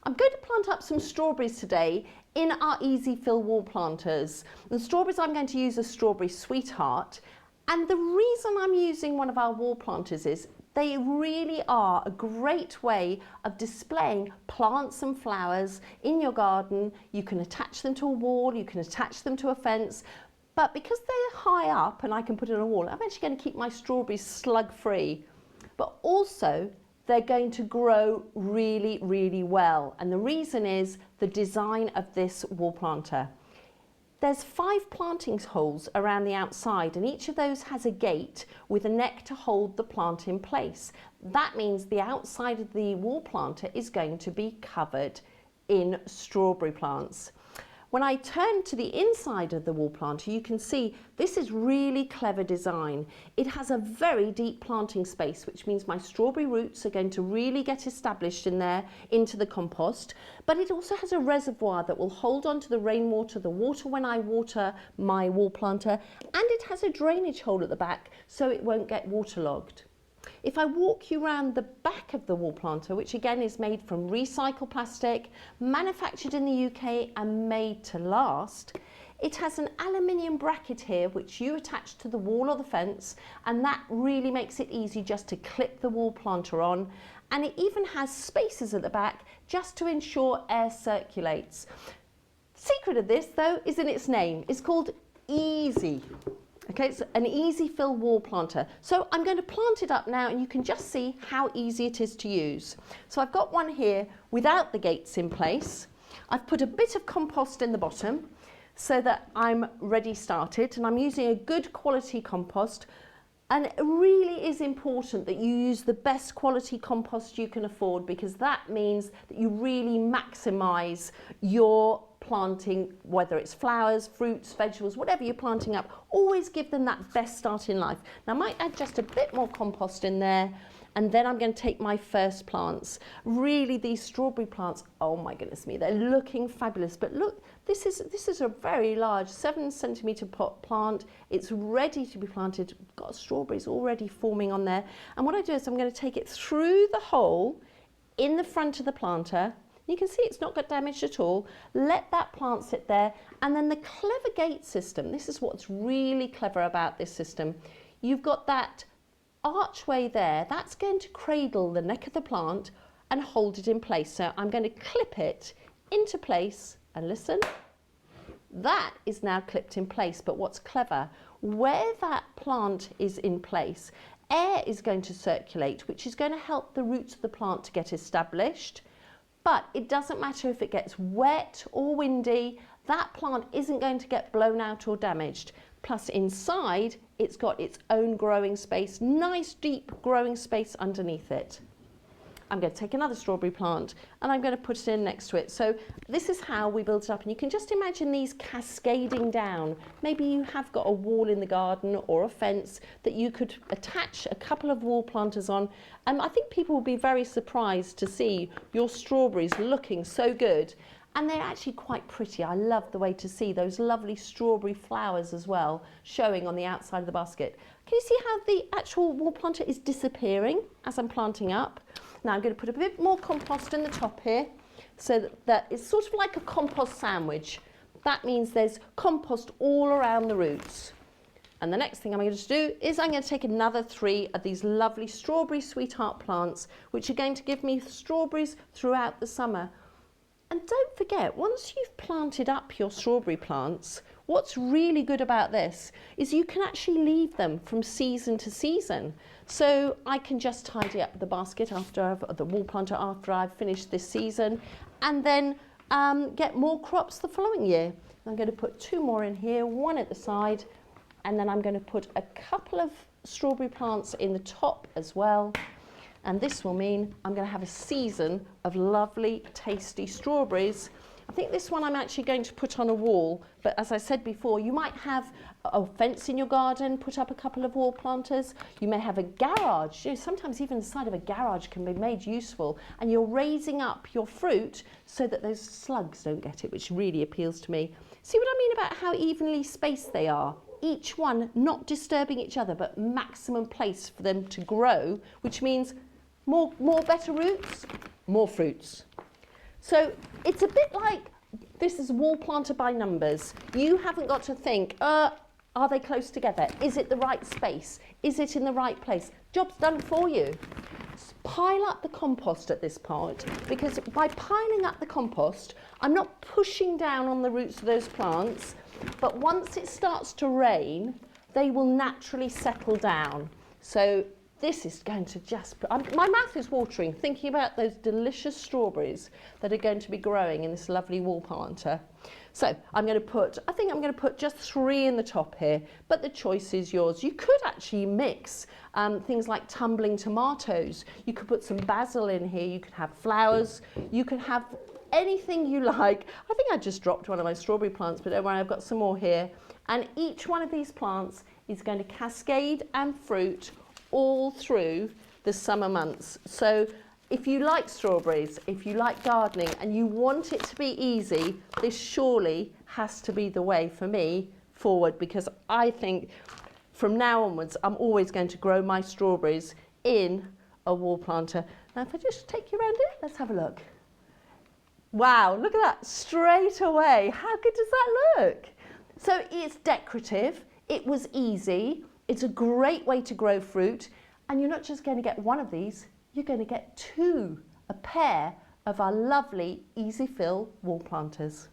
I'm going to plant up some strawberries today in our EasyFill Wall Planters. The strawberries I'm going to use are Strawberry Sweetheart, and the reason I'm using one of our wall planters is they really are a great way of displaying plants and flowers in your garden. You can attach them to a wall, you can attach them to a fence, but because they're high up and I can put it on a wall, I'm actually going to keep my strawberries slug free, but also they're going to grow really, really well. And the reason is the design of this wall planter. There's 5 planting holes around the outside, and each of those has a gate with a neck to hold the plant in place. That means the outside of the wall planter is going to be covered in strawberry plants. When I turn to the inside of the wall planter, you can see this is really clever design. It has a very deep planting space, which means my strawberry roots are going to really get established in there into the compost. But it also has a reservoir that will hold on to the rainwater, the water when I water my wall planter, and it has a drainage hole at the back so it won't get waterlogged. If I walk you around the back of the wall planter, which again is made from recycled plastic, manufactured in the UK and made to last, it has an aluminium bracket here which you attach to the wall or the fence, and that really makes it easy just to clip the wall planter on. And it even has spaces at the back just to ensure air circulates. The secret of this though is in its name. It's called Easy. Okay, it's an EasyFill Wall Planter. So I'm going to plant it up now and you can just see how easy it is to use. So I've got one here without the gates in place. I've put a bit of compost in the bottom so that I'm ready started, and I'm using a good quality compost. And it really is important that you use the best quality compost you can afford, because that means that you really maximise your planting, whether it's flowers, fruits, vegetables, whatever you're planting up. Always give them that best start in life. Now I might add just a bit more compost in there, and then I'm going to take my first plants. Really, these strawberry plants, oh my goodness me, they're looking fabulous. But look, this is a very large 7-centimetre pot plant. It's ready to be planted. Got strawberries already forming on there. And what I do is I'm going to take it through the hole in the front of the planter. You can see it's not got damaged at all. Let that plant sit there, and then the clever gate system, this is what's really clever about this system. You've got that archway there, that's going to cradle the neck of the plant and hold it in place. So I'm going to clip it into place, and listen, that is now clipped in place. But what's clever, where that plant is in place, air is going to circulate, which is going to help the roots of the plant to get established. But it doesn't matter if it gets wet or windy, that plant isn't going to get blown out or damaged. Plus inside, it's got its own growing space, nice deep growing space underneath it. I'm going to take another strawberry plant and I'm going to put it in next to it. So this is how we build it up, and you can just imagine these cascading down. Maybe you have got a wall in the garden or a fence that you could attach a couple of wall planters on, and I think people will be very surprised to see your strawberries looking so good. And they're actually quite pretty. I love the way to see those lovely strawberry flowers as well showing on the outside of the basket. Can you see how the actual wall planter is disappearing as I'm planting up? Now I'm going to put a bit more compost in the top here so that it's sort of like a compost sandwich. That means there's compost all around the roots. And the next thing I'm going to do is I'm going to take another 3 of these lovely Strawberry Sweetheart plants, which are going to give me strawberries throughout the summer. And don't forget, once you've planted up your strawberry plants, what's really good about this is you can actually leave them from season to season. So I can just tidy up the basket after the wall planter after I've finished this season, and then get more crops the following year. I'm going to put 2 more in here, 1 at the side, and then I'm going to put a couple of strawberry plants in the top as well. And this will mean I'm going to have a season of lovely, tasty strawberries. I think this one I'm actually going to put on a wall, but as I said before, you might have a fence in your garden, put up a couple of wall planters. You may have a garage. You know, sometimes even the side of a garage can be made useful, and you're raising up your fruit so that those slugs don't get it, which really appeals to me. See what I mean about how evenly spaced they are? Each one not disturbing each other, but maximum place for them to grow, which means more better roots, more fruits. So it's a bit like, this is wall planter by numbers. You haven't got to think, are they close together? Is it the right space? Is it in the right place? Job's done for you. Pile up the compost at this point, because by piling up the compost, I'm not pushing down on the roots of those plants, but once it starts to rain, they will naturally settle down. So this is going to just, my mouth is watering thinking about those delicious strawberries that are going to be growing in this lovely wall planter. So I'm going to put, I think I'm going to put just 3 in the top here, but the choice is yours. You could actually mix things like tumbling tomatoes. You could put some basil in here. You could have flowers. You could have anything you like. I think I just dropped one of my strawberry plants, but don't worry, I've got some more here. And each one of these plants is going to cascade and fruit all through the summer months. So if you like strawberries, if you like gardening and you want it to be easy, this surely has to be the way for me forward, because I think from now onwards I'm always going to grow my strawberries in a wall planter. Now if I just take you around it, let's have a look. Wow, look at that straight away. How good does that look? So it's decorative, it was easy, it's a great way to grow fruit, and you're not just going to get one of these, you're going to get 2, a pair of our lovely EasyFill wall planters.